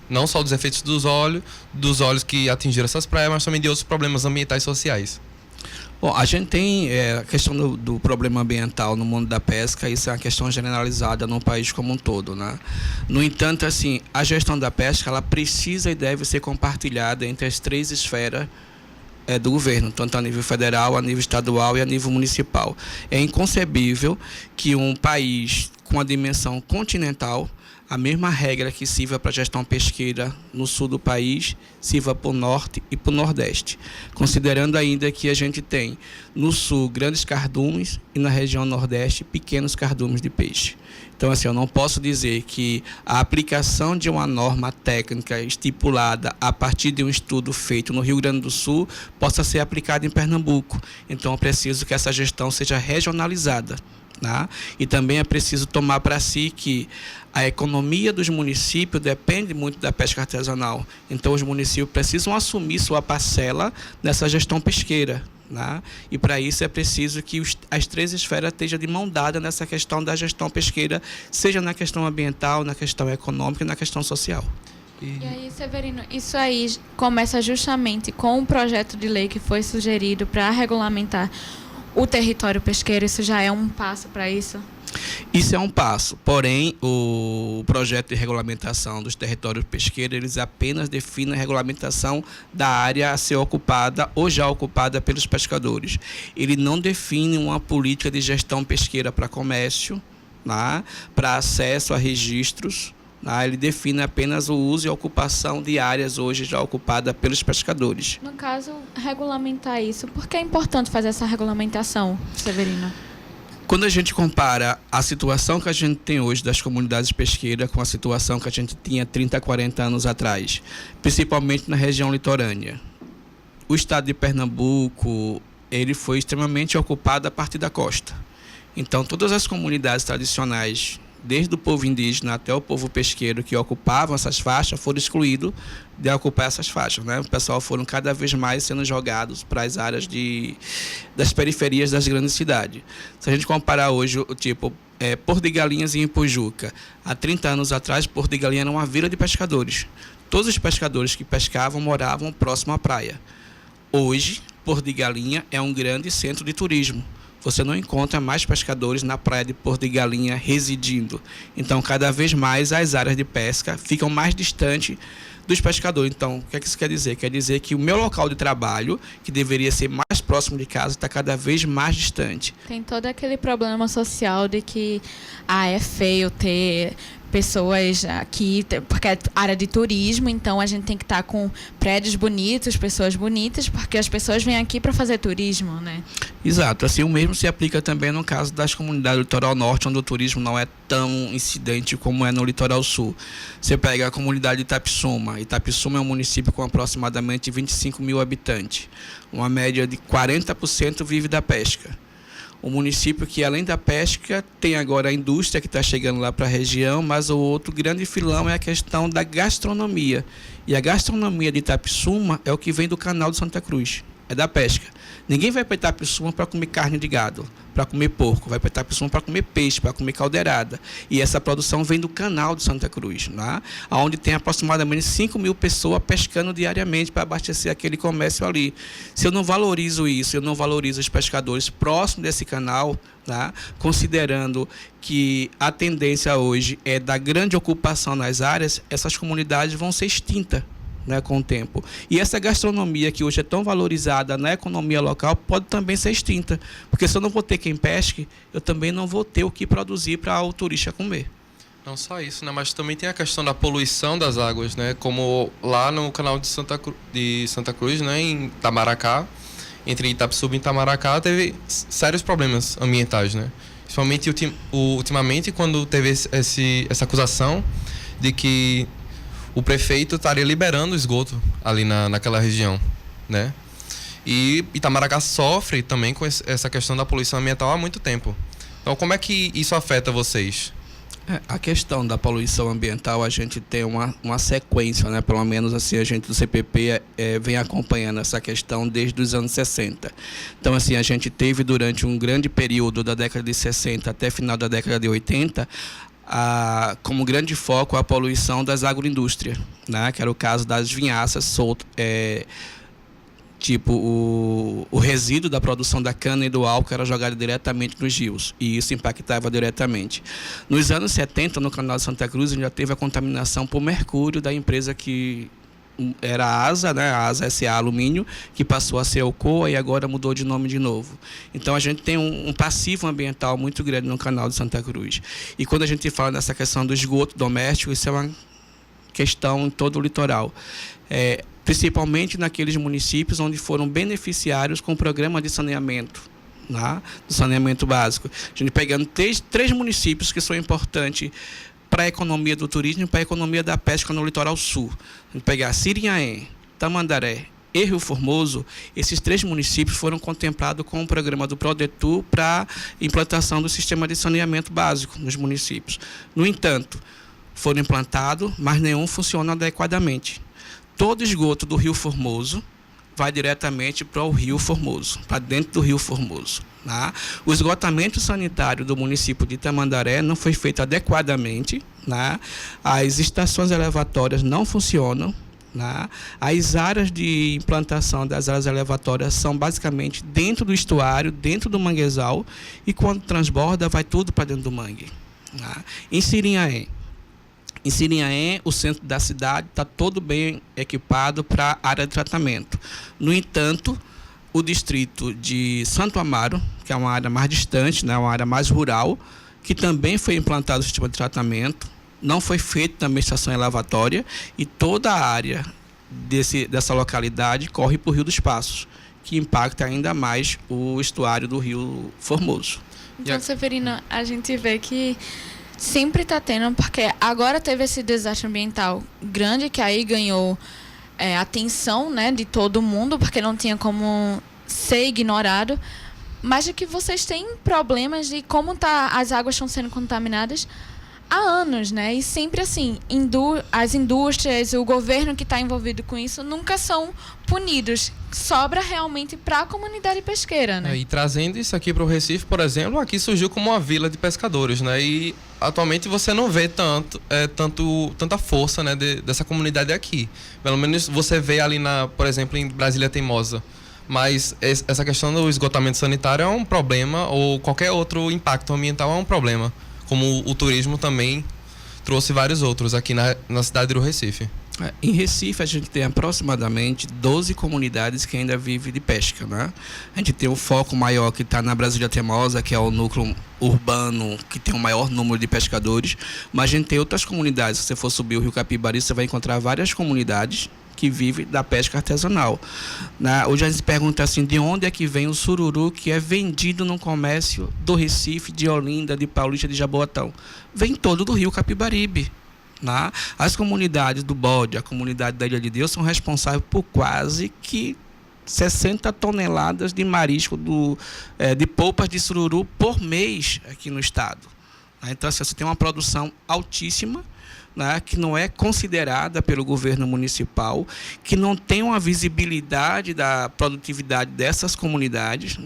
Não só dos efeitos dos óleos que atingiram essas praias, mas também de outros problemas ambientais e sociais. Bom, a gente tem a questão do problema ambiental no mundo da pesca, isso é uma questão generalizada no país como um todo, No entanto, assim, a gestão da pesca, ela precisa e deve ser compartilhada entre as 3 esferas do governo, tanto a nível federal, a nível estadual e a nível municipal. É inconcebível que um país com a dimensão continental, a mesma regra que sirva para a gestão pesqueira no sul do país, sirva para o norte e para o nordeste. Considerando ainda que a gente tem no sul grandes cardumes e na região nordeste pequenos cardumes de peixe. Então, assim, eu não posso dizer que a aplicação de uma norma técnica estipulada a partir de um estudo feito no Rio Grande do Sul possa ser aplicada em Pernambuco. Então, é preciso que essa gestão seja regionalizada. E também é preciso tomar para si que a economia dos municípios depende muito da pesca artesanal. Então, os municípios precisam assumir sua parcela nessa gestão pesqueira. E para isso é preciso que as 3 esferas estejam de mão dada nessa questão da gestão pesqueira, seja na questão ambiental, na questão econômica e na questão social. E aí, Severino, isso aí começa justamente com um projeto de lei que foi sugerido para regulamentar o território pesqueiro. Isso já é um passo para isso? Isso é um passo, porém o projeto de regulamentação dos territórios pesqueiros, eles apenas definem a regulamentação da área a ser ocupada ou já ocupada pelos pescadores. Ele não define uma política de gestão pesqueira para comércio, para acesso a registros. Ele define apenas o uso e a ocupação de áreas hoje já ocupadas pelos pescadores. No caso, regulamentar isso, por que é importante fazer essa regulamentação, Severino? Quando a gente compara a situação que a gente tem hoje das comunidades pesqueiras com a situação que a gente tinha 30, 40 anos atrás, principalmente na região litorânea, o estado de Pernambuco, ele foi extremamente ocupado a partir da costa. Então, todas as comunidades tradicionais, desde o povo indígena até o povo pesqueiro que ocupavam essas faixas, foram excluídos de ocupar essas faixas. O pessoal foram cada vez mais sendo jogados para as áreas das periferias das grandes cidades. Se a gente comparar hoje o tipo Porto de Galinhas e Ipujuca, há 30 anos atrás, Porto de Galinhas era uma vila de pescadores. Todos os pescadores que pescavam moravam próximo à praia. Hoje, Porto de Galinha é um grande centro de turismo. Você não encontra mais pescadores na praia de Porto de Galinha residindo. Então, cada vez mais as áreas de pesca ficam mais distantes dos pescadores. Então, o que é que isso quer dizer? Quer dizer que o meu local de trabalho, que deveria ser mais próximo de casa, está cada vez mais distante. Tem todo aquele problema social de que é feio ter pessoas aqui, porque é área de turismo, então a gente tem que estar com prédios bonitos, pessoas bonitas, porque as pessoas vêm aqui para fazer turismo, Exato. Assim, o mesmo se aplica também no caso das comunidades do litoral norte, onde o turismo não é tão incidente como é no litoral sul. Você pega a comunidade de Itapissuma. Itapissuma é um município com aproximadamente 25 mil habitantes. Uma média de 40% vive da pesca. O município que, além da pesca, tem agora a indústria que está chegando lá para a região, mas o outro grande filão é a questão da gastronomia. E a gastronomia de Itapissuma é o que vem do canal de Santa Cruz, é da pesca. Ninguém vai para Itapissuma para comer carne de gado, para comer porco, vai para Itapissuma para comer peixe, para comer caldeirada. E essa produção vem do canal de Santa Cruz, onde tem aproximadamente 5 mil pessoas pescando diariamente para abastecer aquele comércio ali. Se eu não valorizo isso, eu não valorizo os pescadores próximos desse canal, considerando que a tendência hoje é da grande ocupação nas áreas, essas comunidades vão ser extintas. né, com o tempo. E essa gastronomia que hoje é tão valorizada na economia local pode também ser extinta, porque se eu não vou ter quem pesque, eu também não vou ter o que produzir para o turista comer. Não só isso, né, mas também tem a questão da poluição das águas, né, como lá no canal de Santa Cruz, né, em Itamaracá, entre Itapsub e Itamaracá, teve sérios problemas ambientais, né? Principalmente ultimamente, quando teve essa acusação de que o prefeito estaria liberando o esgoto ali naquela região, né? E Itamaracá sofre também com essa questão da poluição ambiental há muito tempo. Então, como é que isso afeta vocês? A questão da poluição ambiental, a gente tem uma sequência, né? Pelo menos assim, a gente do CPP vem acompanhando essa questão desde os anos 60. Então, assim, a gente teve durante um grande período da década de 60 até final da década de 80, como grande foco a poluição das agroindústrias, né? Que era o caso das vinhaças soltas, tipo o resíduo da produção da cana e do álcool era jogado diretamente nos rios, e isso impactava diretamente. Nos anos 70, no canal de Santa Cruz, a gente já teve a contaminação por mercúrio da empresa que era a ASA, né, a ASA SA Alumínio, que passou a ser Alcoa e agora mudou de nome de novo. Então a gente tem um passivo ambiental muito grande no canal de Santa Cruz. E quando a gente fala nessa questão do esgoto doméstico, isso é uma questão em todo o litoral. Principalmente naqueles municípios onde foram beneficiários com o programa de saneamento, né, do saneamento básico. A gente pegando três municípios que são importantes para a economia do turismo e para a economia da pesca no litoral sul. A gente pegar Sirinhaém, Tamandaré e Rio Formoso, esses 3 municípios foram contemplados com o programa do Prodetur para implantação do sistema de saneamento básico nos municípios. No entanto, foram implantados, mas nenhum funciona adequadamente. Todo esgoto do Rio Formoso vai diretamente para o Rio Formoso, para dentro do Rio Formoso. Né? O esgotamento sanitário do município de Tamandaré não foi feito adequadamente. Né? As estações elevatórias não funcionam. Né? As áreas de implantação das áreas elevatórias são basicamente dentro do estuário, dentro do manguezal, e quando transborda vai tudo para dentro do mangue. Né? Em Sirinhaém, o centro da cidade está todo bem equipado para a área de tratamento. No entanto, o distrito de Santo Amaro, que é uma área mais distante, né, uma área mais rural, que também foi implantado o sistema de tratamento, não foi feita também estação elevatória, e toda a área dessa localidade corre para o Rio dos Passos, que impacta ainda mais o estuário do Rio Formoso. Então, Severina, a gente vê que sempre está tendo, porque agora teve esse desastre ambiental grande, que aí ganhou atenção, né, de todo mundo, porque não tinha como ser ignorado, mas de que vocês têm problemas de como as águas estão sendo contaminadas há anos, né? E sempre assim, as indústrias, o governo que está envolvido com isso nunca são punidos. Sobra realmente para a comunidade pesqueira, né? E trazendo isso aqui para o Recife, por exemplo, aqui surgiu como uma vila de pescadores, né? E atualmente você não vê tanta força, né, dessa comunidade aqui. Pelo menos você vê ali, por exemplo, em Brasília Teimosa. Mas essa questão do esgotamento sanitário é um problema, ou qualquer outro impacto ambiental é um problema. Como o turismo também trouxe vários outros aqui na cidade do Recife. Em Recife, a gente tem aproximadamente 12 comunidades que ainda vivem de pesca. Né? A gente tem um foco maior que está na Brasília Teimosa, que é o núcleo urbano que tem o maior número de pescadores. Mas a gente tem outras comunidades. Se você for subir o Rio Capibari, você vai encontrar várias comunidades que vivem da pesca artesanal. Hoje a gente se pergunta assim, de onde é que vem o sururu que é vendido no comércio do Recife, de Olinda, de Paulista, de Jaboatão? Vem todo do Rio Capibaribe. As comunidades do Bode, a comunidade da Ilha de Deus, são responsáveis por quase que 60 toneladas de marisco, de polpas de sururu por mês aqui no estado. Então, assim, você tem uma produção altíssima, que não é considerada pelo governo municipal, que não tem uma visibilidade da produtividade dessas comunidades,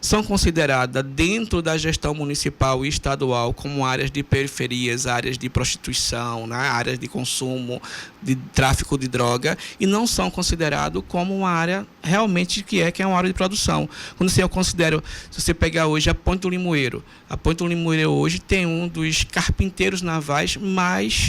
são consideradas dentro da gestão municipal e estadual como áreas de periferias, áreas de prostituição, áreas de consumo, de tráfico de droga, e não são consideradas como uma área realmente que é uma área de produção. Quando eu considero, se você pegar hoje a Ponte do Limoeiro hoje tem um dos carpinteiros navais mais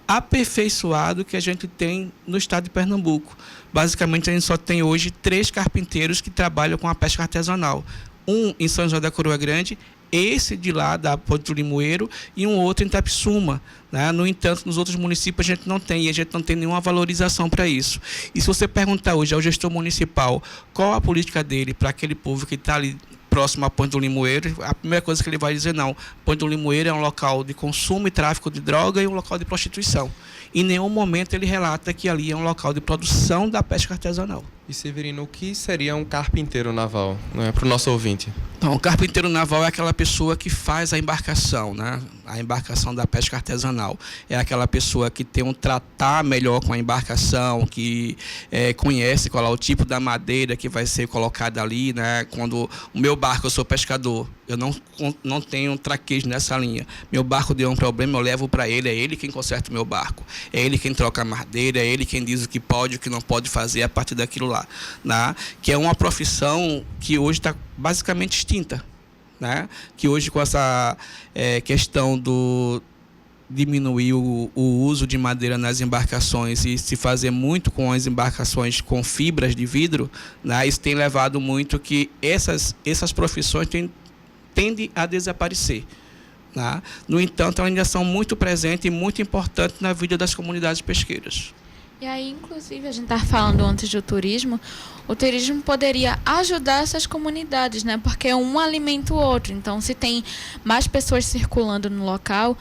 aperfeiçoado que a gente tem no estado de Pernambuco. Basicamente, a gente só tem hoje 3 carpinteiros que trabalham com a pesca artesanal. Um em São José da Coroa Grande, esse de lá da Ponte do Limoeiro, e um outro em Itapissuma, né? No entanto, nos outros municípios a gente não tem, e a gente não tem nenhuma valorização para isso. E se você perguntar hoje ao gestor municipal qual a política dele para aquele povo que está ali próximo à Ponte do Limoeiro, a primeira coisa que ele vai dizer, não, Ponte do Limoeiro é um local de consumo e tráfico de droga e um local de prostituição. Em nenhum momento ele relata que ali é um local de produção da pesca artesanal. E Severino, o que seria um carpinteiro naval, né, para o nosso ouvinte? Então, o carpinteiro naval é aquela pessoa que faz a embarcação, né? A embarcação da pesca artesanal. É aquela pessoa que tem um tratar melhor com a embarcação, que conhece qual é o tipo da madeira que vai ser colocada ali, né? Quando o meu barco, eu sou pescador, eu não tenho traquejo nessa linha. Meu barco deu um problema, eu levo para ele, é ele quem conserta o meu barco. É ele quem troca a madeira, é ele quem diz o que pode e o que não pode fazer a partir daquilo lá. Né? Que é uma profissão que hoje está basicamente extinta, né? Que hoje com essa questão do diminuir o uso de madeira nas embarcações e se fazer muito com as embarcações com fibras de vidro, né? Isso tem levado muito que essas profissões tendem a desaparecer. Né? No entanto, elas ainda são muito presentes e muito importantes na vida das comunidades pesqueiras. E aí, inclusive, a gente estava falando antes do turismo, o turismo poderia ajudar essas comunidades, né? Porque um alimenta o outro. Então, se tem mais pessoas circulando no local,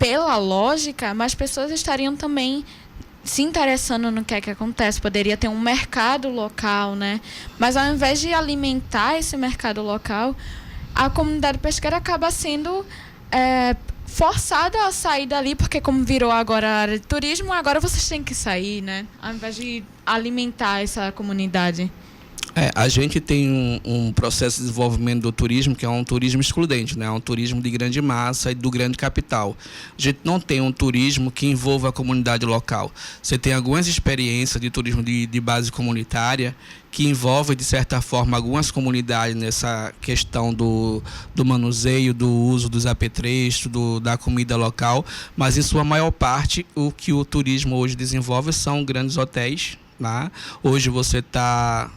pela lógica, mais pessoas estariam também se interessando no que é que acontece. Poderia ter um mercado local, né? Mas ao invés de alimentar esse mercado local, a comunidade pesqueira acaba sendo forçada a sair dali, porque como virou agora a área de turismo, agora vocês têm que sair, né? Ao invés de alimentar essa comunidade. A gente tem um processo de desenvolvimento do turismo que é um turismo excludente, né? Um turismo de grande massa e do grande capital. A gente não tem um turismo que envolva a comunidade local. Você tem algumas experiências de turismo de base comunitária que envolve, de certa forma, algumas comunidades nessa questão do manuseio, do uso dos apetrechos, da comida local, mas em sua maior parte o que o turismo hoje desenvolve são grandes hotéis. Né? Hoje você está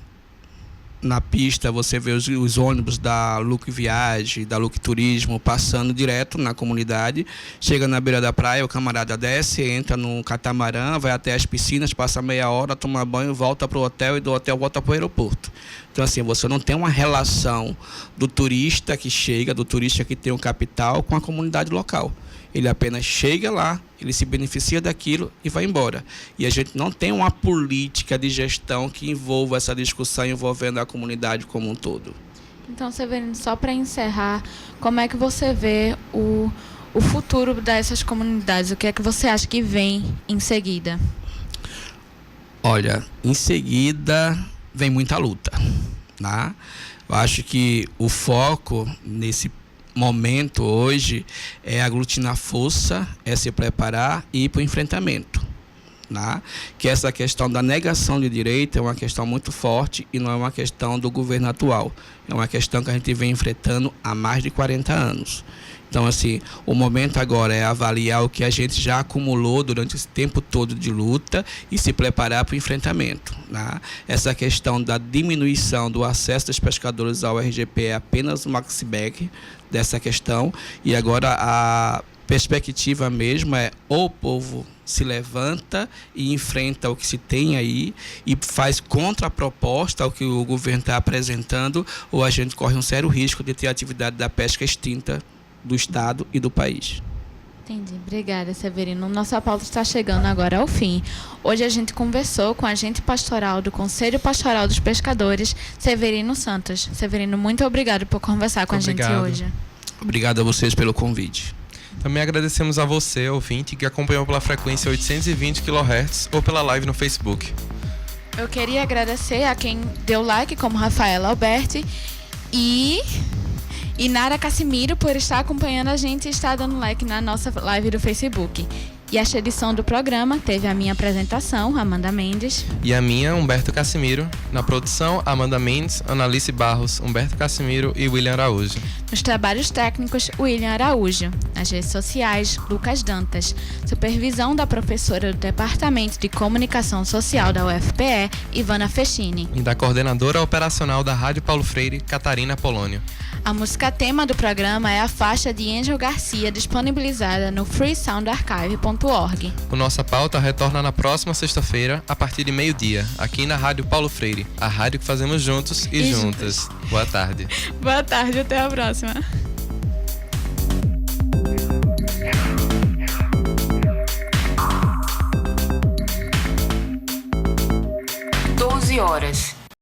na pista, você vê os ônibus da Luque Viagem, da Luque Turismo passando direto na comunidade, chega na beira da praia, o camarada desce, entra no catamarã, vai até as piscinas, passa meia hora, toma banho, volta para o hotel e do hotel volta para o aeroporto. Então assim, você não tem uma relação do turista que chega, do turista que tem um capital com a comunidade local. Ele apenas chega lá, ele se beneficia daquilo e vai embora. E a gente não tem uma política de gestão que envolva essa discussão envolvendo a comunidade como um todo. Então, Severino, só para encerrar, como é que você vê o futuro dessas comunidades? O que é que você acha que vem em seguida? Olha, em seguida vem muita luta. Né? Eu acho que o foco nesse momento hoje é aglutinar força, é se preparar e ir para o enfrentamento. Né? Que essa questão da negação de direito é uma questão muito forte e não é uma questão do governo atual. É uma questão que a gente vem enfrentando há mais de 40 anos. Então, assim, o momento agora é avaliar o que a gente já acumulou durante esse tempo todo de luta e se preparar para o enfrentamento. Né? Essa questão da diminuição do acesso dos pescadores ao RGP é apenas um iceberg dessa questão. E agora a perspectiva mesmo é ou o povo se levanta e enfrenta o que se tem aí e faz contraproposta ao que o governo está apresentando, ou a gente corre um sério risco de ter a atividade da pesca extinta do Estado e do país. Entendi. Obrigada, Severino. Nossa pauta está chegando agora ao fim. Hoje a gente conversou com o agente pastoral do Conselho Pastoral dos Pescadores, Severino Santos. Severino, muito obrigado por conversar com a gente hoje. Obrigado a vocês pelo convite. Também agradecemos a você, ouvinte, que acompanhou pela frequência 820 kHz ou pela live no Facebook. Eu queria agradecer a quem deu like, como Rafaela Alberti e Nara Cassimiro, por estar acompanhando a gente e estar dando like na nossa live do Facebook. E esta edição do programa teve a minha apresentação, Amanda Mendes. E a minha, Humberto Cassimiro. Na produção, Amanda Mendes, Analice Barros, Humberto Cassimiro e William Araújo. Nos trabalhos técnicos, William Araújo. Nas redes sociais, Lucas Dantas. Supervisão da professora do Departamento de Comunicação Social da UFPE, Ivana Fechini. E da coordenadora operacional da Rádio Paulo Freire, Catarina Polônio. A música tema do programa é a faixa de Angel Garcia, disponibilizada no freesoundarchive.org. O Nossa Pauta retorna na próxima sexta-feira, a partir de meio-dia, aqui na Rádio Paulo Freire, a rádio que fazemos juntos e juntas. Boa tarde. Boa tarde, até a próxima. Horas.